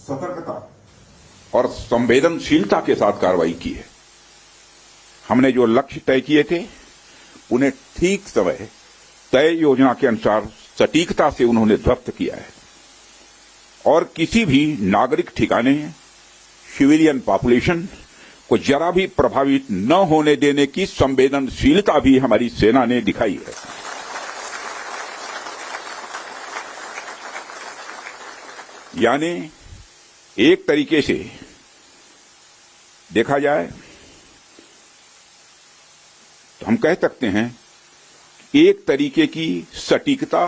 सतर्कता और संवेदनशीलता के साथ कार्रवाई की है। हमने जो लक्ष्य तय किए थे उन्हें ठीक समय तय योजना के अनुसार सटीकता से उन्होंने ध्वस्त किया है और किसी भी नागरिक ठिकाने सिविलियन पॉपुलेशन को जरा भी प्रभावित न होने देने की संवेदनशीलता भी हमारी सेना ने दिखाई है। यानी एक तरीके से देखा जाए तो हम कह सकते हैं एक तरीके की सटीकता,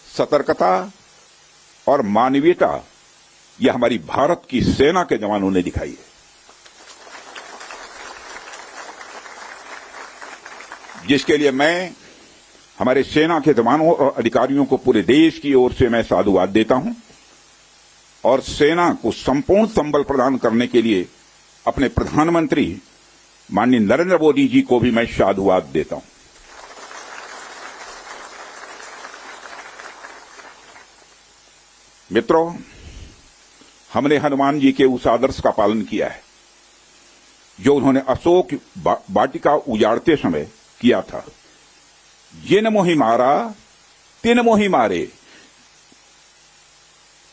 सतर्कता और मानवीयता यह हमारी भारत की सेना के जवानों ने दिखाई है, जिसके लिए मैं हमारे सेना के जवानों और अधिकारियों को पूरे देश की ओर से मैं साधुवाद देता हूं और सेना को संपूर्ण संबल प्रदान करने के लिए अपने प्रधानमंत्री माननीय नरेंद्र मोदी जी को भी मैं साधुवाद देता हूं। मित्रों, हमने हनुमान जी के उस आदर्श का पालन किया है जो उन्होंने अशोक वाटिका उजाड़ते समय किया था। जिन मोहि मारा तिन मोहि मारे।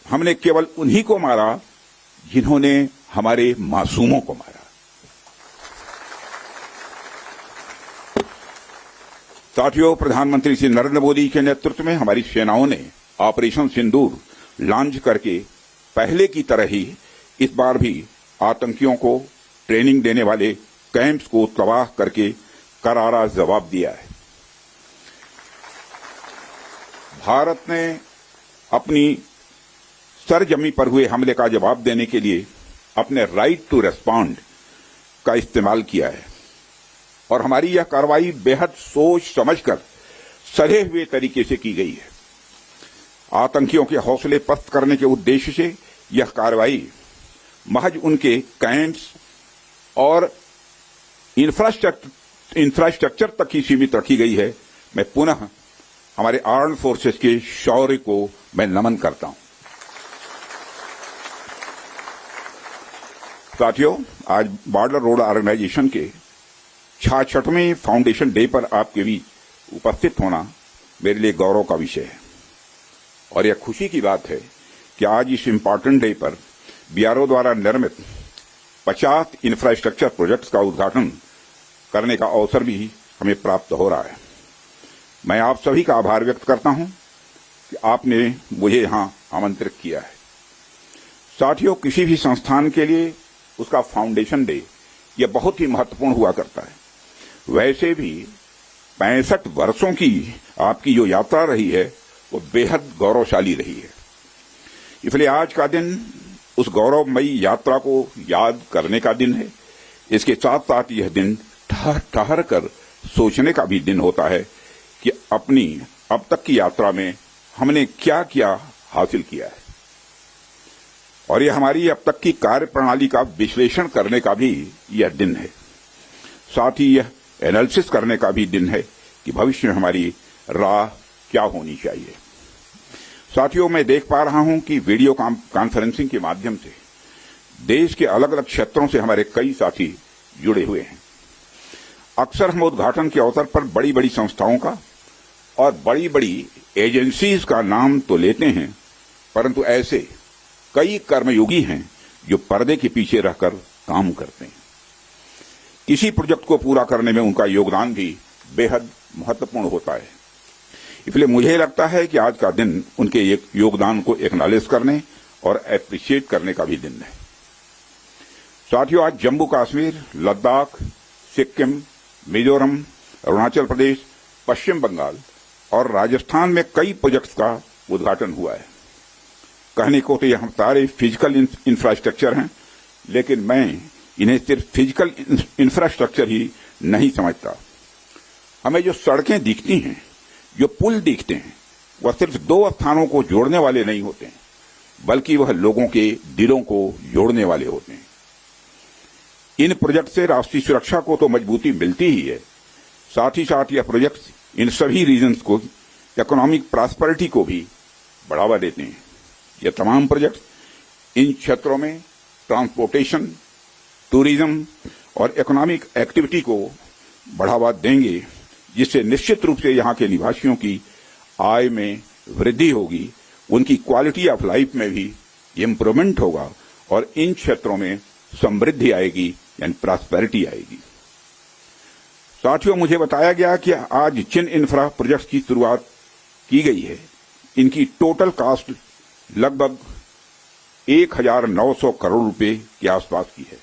हमने केवल उन्हीं को मारा जिन्होंने हमारे मासूमों को मारा। साथियों, प्रधानमंत्री श्री नरेंद्र मोदी के नेतृत्व में हमारी सेनाओं ने ऑपरेशन सिंदूर लॉन्च करके पहले की तरह ही इस बार भी आतंकियों को ट्रेनिंग देने वाले कैंप्स को तबाह करके करारा जवाब दिया है। भारत ने अपनी सरजमी पर हुए हमले का जवाब देने के लिए अपने राइट टू रेस्पॉन्ड का इस्तेमाल किया है और हमारी यह कार्रवाई बेहद सोच समझकर सधे हुए तरीके से की गई है। आतंकियों के हौसले पस्त करने के उद्देश्य से यह कार्रवाई महज उनके कैंप्स और इंफ्रास्ट्रक्चर तक ही सीमित रखी गई है। मैं पुनः हमारे आर्म फोर्सेस के शौर्य को मैं नमन करता हूं। साथियों, आज बॉर्डर रोड ऑर्गेनाइजेशन के 66वें फाउंडेशन डे पर आपके बीच उपस्थित होना मेरे लिए गौरव का विषय है और यह खुशी की बात है कि आज इस इम्पोर्टेंट डे पर बीआरओ द्वारा निर्मित 50 इंफ्रास्ट्रक्चर प्रोजेक्ट्स का उद्घाटन करने का अवसर भी हमें प्राप्त हो रहा है। मैं आप सभी का आभार व्यक्त करता हूं कि आपने मुझे यहां आमंत्रित किया है। साथियों, किसी भी संस्थान के लिए उसका फाउंडेशन डे यह बहुत ही महत्वपूर्ण हुआ करता है। वैसे भी 65 वर्षों की आपकी जो यात्रा रही है वो बेहद गौरवशाली रही है। इसलिए आज का दिन उस गौरवमयी यात्रा को याद करने का दिन है। इसके साथ साथ यह दिन ठहर कर सोचने का भी दिन होता है कि अपनी अब तक की यात्रा में हमने क्या क्या हासिल किया है और यह हमारी अब तक की कार्य प्रणाली का विश्लेषण करने का भी यह दिन है। साथ ही यह एनालिसिस करने का भी दिन है कि भविष्य में हमारी राह क्या होनी चाहिए। साथियों, मैं देख पा रहा हूं कि वीडियो कॉन्फ्रेंसिंग के माध्यम से देश के अलग अलग क्षेत्रों से हमारे कई साथी जुड़े हुए हैं। अक्सर हम उद्घाटन के अवसर पर बड़ी बड़ी संस्थाओं का और बड़ी बड़ी एजेंसीज का नाम तो लेते हैं, परंतु ऐसे कई कर्मयोगी हैं जो पर्दे के पीछे रहकर काम करते हैं। किसी प्रोजेक्ट को पूरा करने में उनका योगदान भी बेहद महत्वपूर्ण होता है। इसलिए मुझे लगता है कि आज का दिन उनके एक योगदान को एक्नॉलेज करने और एप्रिशिएट करने का भी दिन है। साथियों, आज जम्मू कश्मीर, लद्दाख, सिक्किम, मिजोरम, अरुणाचल प्रदेश, पश्चिम बंगाल और राजस्थान में कई प्रोजेक्ट्स का उद्घाटन हुआ है। कहने को तो यह सारे फिजिकल इंफ्रास्ट्रक्चर हैं, लेकिन मैं इन्हें सिर्फ फिजिकल इंफ्रास्ट्रक्चर ही नहीं समझता। हमें जो सड़कें दिखती हैं, जो पुल दिखते हैं, वह सिर्फ दो स्थानों को जोड़ने वाले नहीं होते हैं, बल्कि वह लोगों के दिलों को जोड़ने वाले होते हैं। इन प्रोजेक्ट से राष्ट्रीय सुरक्षा को तो मजबूती मिलती ही है, साथ ही साथ यह प्रोजेक्ट इन सभी रीजन्स को इकोनॉमिक प्रॉस्पेरिटी को भी बढ़ावा देते हैं। यह तमाम प्रोजेक्ट इन क्षेत्रों में ट्रांसपोर्टेशन, टूरिज्म और इकोनॉमिक एक्टिविटी को बढ़ावा देंगे, जिससे निश्चित रूप से यहाँ के निवासियों की आय में वृद्धि होगी, उनकी क्वालिटी ऑफ लाइफ में भी इम्प्रूवमेंट होगा और इन क्षेत्रों में समृद्धि आएगी, यानी प्रॉस्पेरिटी आएगी। साथियों, मुझे बताया गया कि आज जिन इंफ्रा प्रोजेक्ट्स की शुरुआत की गई है, इनकी टोटल कॉस्ट लगभग 1900 करोड़ रुपए के आसपास की है।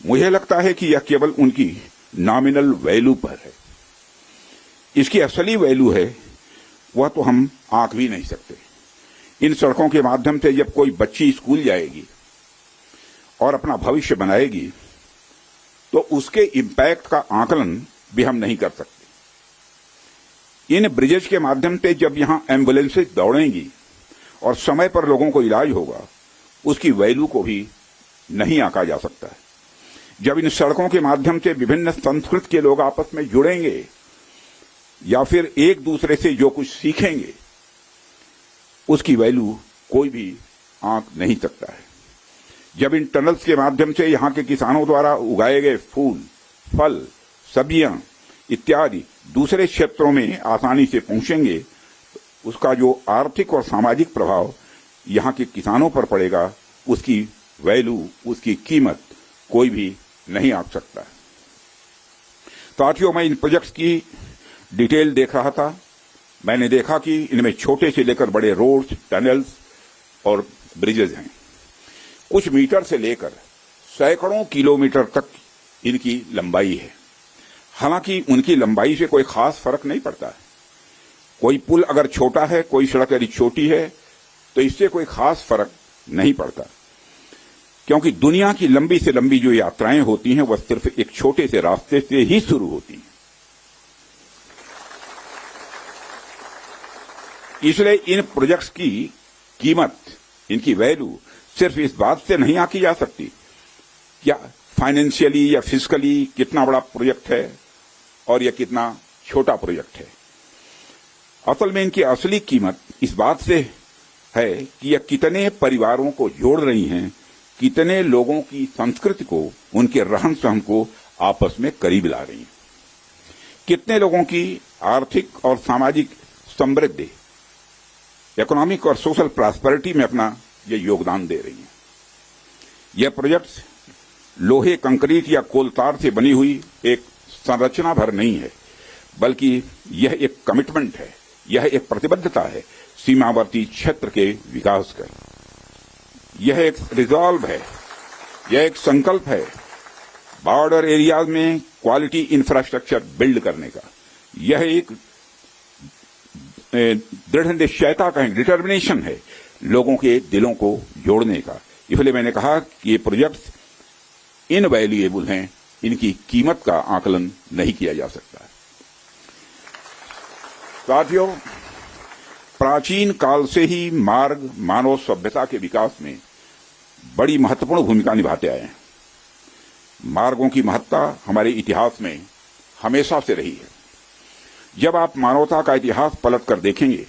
मुझे लगता है कि यह केवल उनकी नॉमिनल वैल्यू पर है। इसकी असली वैल्यू है वह तो हम आंक भी नहीं सकते। इन सड़कों के माध्यम से जब कोई बच्ची स्कूल जाएगी और अपना भविष्य बनाएगी तो उसके इम्पैक्ट का आकलन भी हम नहीं कर सकते। इन ब्रिजेज के माध्यम से जब यहां एम्बुलेंसेज दौड़ेंगी और समय पर लोगों को इलाज होगा, उसकी वैल्यू को भी नहीं आंका जा सकता है। जब इन सड़कों के माध्यम से विभिन्न संस्कृति के लोग आपस में जुड़ेंगे या फिर एक दूसरे से जो कुछ सीखेंगे, उसकी वैल्यू कोई भी आंक नहीं सकता है। जब इन टनल्स के माध्यम से यहाँ के किसानों द्वारा उगाए गए फूल, फल, सब्जियां इत्यादि दूसरे क्षेत्रों में आसानी से पहुंचेंगे, उसका जो आर्थिक और सामाजिक प्रभाव यहाँ के किसानों पर पड़ेगा, उसकी वैल्यू, उसकी कीमत कोई भी नहीं आंक सकता है। साथियों, मैं इन प्रोजेक्ट्स की डिटेल देख रहा था। मैंने देखा कि इनमें छोटे से लेकर बड़े रोड्स, टनल्स और ब्रिजेज हैं। कुछ मीटर से लेकर सैकड़ों किलोमीटर तक इनकी लंबाई है। हालांकि उनकी लंबाई से कोई खास फर्क नहीं पड़ता है। कोई पुल अगर छोटा है, कोई सड़क यदि छोटी है, तो इससे कोई खास फर्क नहीं पड़ता, क्योंकि दुनिया की लंबी से लंबी जो यात्राएं होती हैं वह सिर्फ एक छोटे से रास्ते से ही शुरू होती हैं। इसलिए इन प्रोजेक्ट्स की कीमत, इनकी वैल्यू सिर्फ इस बात से नहीं आंकी जा सकती क्या फाइनेंशियली या फिजिकली कितना बड़ा प्रोजेक्ट है और यह कितना छोटा प्रोजेक्ट है। असल में इनकी असली कीमत इस बात से है कि यह कितने परिवारों को जोड़ रही हैं, कितने लोगों की संस्कृति को, उनके रहन सहन को आपस में करीब ला रही हैं, कितने लोगों की आर्थिक और सामाजिक समृद्धि, इकोनॉमिक और सोशल प्रॉस्पेरिटी में अपना ये योगदान दे रही हैं। यह प्रोजेक्ट्स लोहे, कंक्रीट या कोलतार से बनी हुई एक संरचना भर नहीं है, बल्कि यह एक कमिटमेंट है, यह एक प्रतिबद्धता है सीमावर्ती क्षेत्र के विकास का। यह एक रिजॉल्व है, यह एक संकल्प है बॉर्डर एरियाज में क्वालिटी इंफ्रास्ट्रक्चर बिल्ड करने का। यह एक दृढ़ निश्चयता का डिटर्मिनेशन है लोगों के दिलों को जोड़ने का। इसलिए मैंने कहा कि ये प्रोजेक्ट्स इनवैल्यूएबल हैं, इनकी कीमत का आकलन नहीं किया जा सकता है। साथियों, प्राचीन काल से ही मार्ग मानव सभ्यता के विकास में बड़ी महत्वपूर्ण भूमिका निभाते आए हैं। मार्गों की महत्ता हमारे इतिहास में हमेशा से रही है। जब आप मानवता का इतिहास पलट कर देखेंगे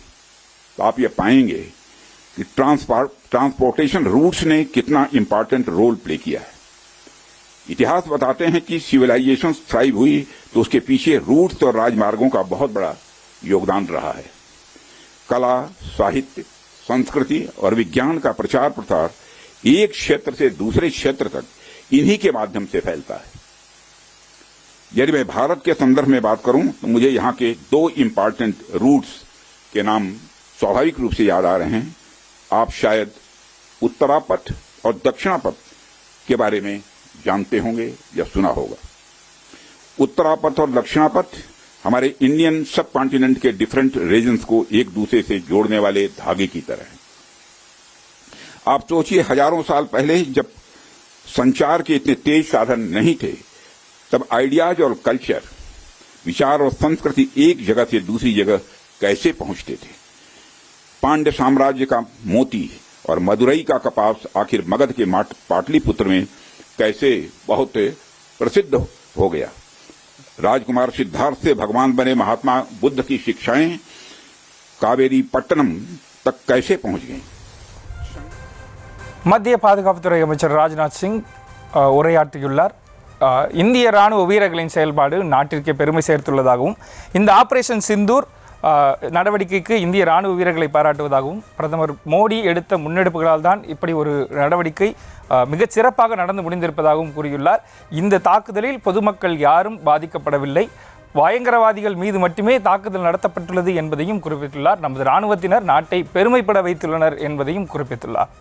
तो आप ये पाएंगे कि ट्रांसपोर्टेशन रूट्स ने कितना इंपॉर्टेंट रोल प्ले किया है। इतिहास बताते हैं कि सिविलाइजेशन थ्राइव हुई तो उसके पीछे रूट्स और राजमार्गों का बहुत बड़ा योगदान रहा है। कला, साहित्य, संस्कृति और विज्ञान का प्रचार प्रसार एक क्षेत्र से दूसरे क्षेत्र तक इन्हीं के माध्यम से फैलता है। यदि मैं भारत के संदर्भ में बात करूं तो मुझे यहां के दो इंपॉर्टेंट रूट्स के नाम स्वाभाविक रूप से याद आ रहे हैं। आप शायद उत्तरापथ और दक्षिणापथ के बारे में जानते होंगे या सुना होगा। उत्तरापथ और दक्षिणापथ हमारे इंडियन सब कॉन्टिनेंट के डिफरेंट रीजन्स को एक दूसरे से जोड़ने वाले धागे की तरह है। आप सोचिए, हजारों साल पहले जब संचार के इतने तेज साधन नहीं थे, तब आइडियाज और कल्चर, विचार और संस्कृति एक जगह से दूसरी जगह कैसे पहुंचते थे। पांड्य साम्राज्य का मोती और मदुरई का कपास आखिर मगध के पाटलिपुत्र में कैसे बहुत प्रसिद्ध हो गया। राजकुमार सिद्धार्थ से भगवान बने महात्मा बुद्ध की शिक्षाएं कावेरी पट्टनम तक कैसे पहुंच गईं। மத்திய பாதுகாப்புத்துறை அமைச்சர் ராஜ்நாத் சிங் உரையாற்றியுள்ளார். இந்திய இராணுவ வீரர்களின் செயல்பாடு நாட்டிற்கே பெருமை சேர்த்துள்ளதாகவும் இந்த ஆபரேஷன் சிந்தூர் நடவடிக்கைக்கு இந்திய இராணுவ வீரர்களை பாராட்டுவதாகவும் பிரதமர் மோடி எடுத்த முன்னெடுப்புகளால் தான் இப்படி ஒரு நடவடிக்கை மிகச் சிறப்பாக நடந்து முடிந்திருப்பதாகவும் கூறியுள்ளார். இந்த தாக்குதலில் பொதுமக்கள் யாரும் பாதிக்கப்படவில்லை, பயங்கரவாதிகள் மீது மட்டுமே தாக்குதல் நடத்தப்பட்டுள்ளது என்பதையும் குறிப்பிட்டுள்ளார். நமது இராணுவத்தினர் நாட்டை பெருமைப்பட வைத்துள்ளனர் என்பதையும் குறிப்பிட்டுள்ளார்.